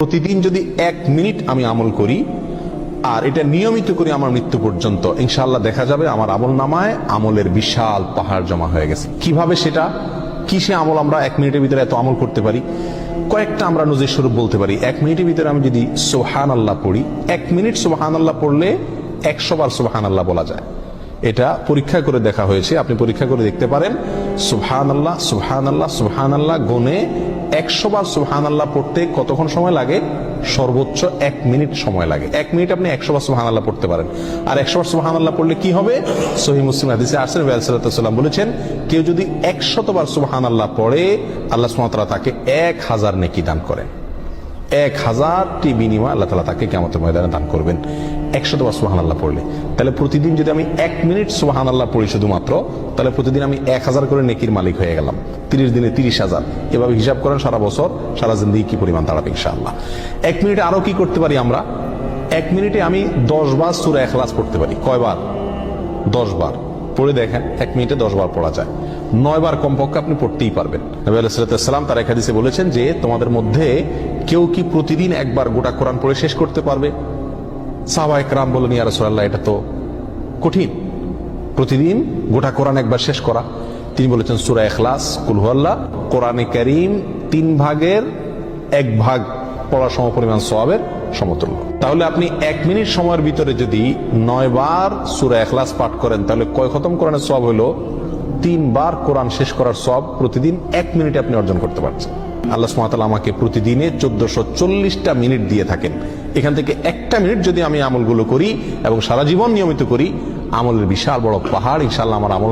প্রতিদিন যদি 1 মিনিট আমি আমল করি আর এটা নিয়মিত করি আমার মৃত্যু পর্যন্ত, ইনশাআল্লাহ দেখা যাবে আমার আমল নামায় আমলের বিশাল পাহাড় জমা হয়ে গেছে। কিভাবে সেটা, কিসে আমল আমরা 1 মিনিটের ভিতরে এত আমল করতে পারি? কয়েকটা আমরা নজির স্বরূপ বলতে পারি। 1 মিনিটের ভিতরে আমি যদি সুবহানাল্লাহ পড়ি, 1 মিনিট সুবহানাল্লাহ পড়লে 100 বার সুবহানাল্লাহ বলা যায়। এটা পরীক্ষা করে দেখা হয়েছে, আপনি পরীক্ষা করে দেখতে পারেন। সুবহানাল্লাহ সুবহানাল্লাহ সুবহানাল্লাহ গুনে 100 বার সুবহানাল্লাহ পড়তে কতক্ষণ সময় লাগে? সর্বোচ্চ 1 মিনিট সময় লাগে। 1 মিনিট আপনি 100 বার সুবহানাল্লাহ পড়তে পারেন। আর 100 বার সুবহানাল্লাহ পড়লে কি হবে? সহিহ মুসলিম হাদিসে আসছে, নবী সাল্লাল্লাহু আলাইহি ওয়াসাল্লাম বলেছেন, কেউ যদি 100 বার সুবহানাল্লাহ পড়ে, আল্লাহ সুবহানাহু ওয়া তাআলা তাকে 1000 নেকি দান করেন। 1000টি বিনিময় আল্লাহ তাআলা তাকে কিয়ামতের ময়দানে দান করবেন 100 বার সুবহানাল্লাহ পড়লে। তাহলে প্রতিদিন যদি আমি 1 মিনিট সুবহানাল্লাহ পড়ি শুধুমাত্র, তাহলে প্রতিদিন আমি 1000 করে নেকির মালিক হয়ে গেলাম। 30 দিনে 30,000। এভাবে হিসাব করেন সারা বছর, সারা জিন্দেগি কি পরিমাণ দাঁড়াবে ইনশাআল্লাহ। 1 মিনিটে আরো কি করতে পারি আমরা? 1 মিনিটে আমি 10 বার সূরা ইখলাস পড়তে পারি। কয়বার? 10 বার। পড়ে দেখেন 1 মিনিটে 10 বার পড়া যায়। 9 বার কমপক্ষে আপনি পড়তেই পারবেন। নবী আলাইহিস সালাম তার এক হাদিসে বলেছেন যে, তোমাদের মধ্যে কেউ কি প্রতিদিন একবার গোটা কোরআন পড়ে শেষ করতে পারবে? সাহাবায়ে কেরাম বলেন, ইয়া রাসূলুল্লাহ, এটা তো কঠিন, প্রতিদিন গোটা কোরআন একবার শেষ করা। তিনি বলেছেন, সূরা ইখলাস, কুল হুয়াল্লাহ, কোরআনে কারীম 3 ভাগের 1 ভাগ পড়া সমপরিমাণ সওয়াবের সমতুল্য। তাহলে আপনি 1 মিনিট সময়ের ভিতরে যদি 9 বার সূরা ইখলাস পাঠ করেন, তাহলে কয় খতম কোরআনের সওয়াব হলো? 3 বার কোরআন শেষ করার সওয়াব প্রতিদিন 1 মিনিটে আপনি অর্জন করতে পারছেন। আল্লাহ সুবহানাহু ওয়া তাআলা আমাকে প্রতিদিনে 1440টা মিনিট দিয়ে থাকেন। এখান থেকে 1টা মিনিট যদি আমি আমলগুলো করি এবং সারা জীবন নিয়মিত করি, আমলের বিশাল বড় পাহাড় ইনশাআল্লাহ আমার আমল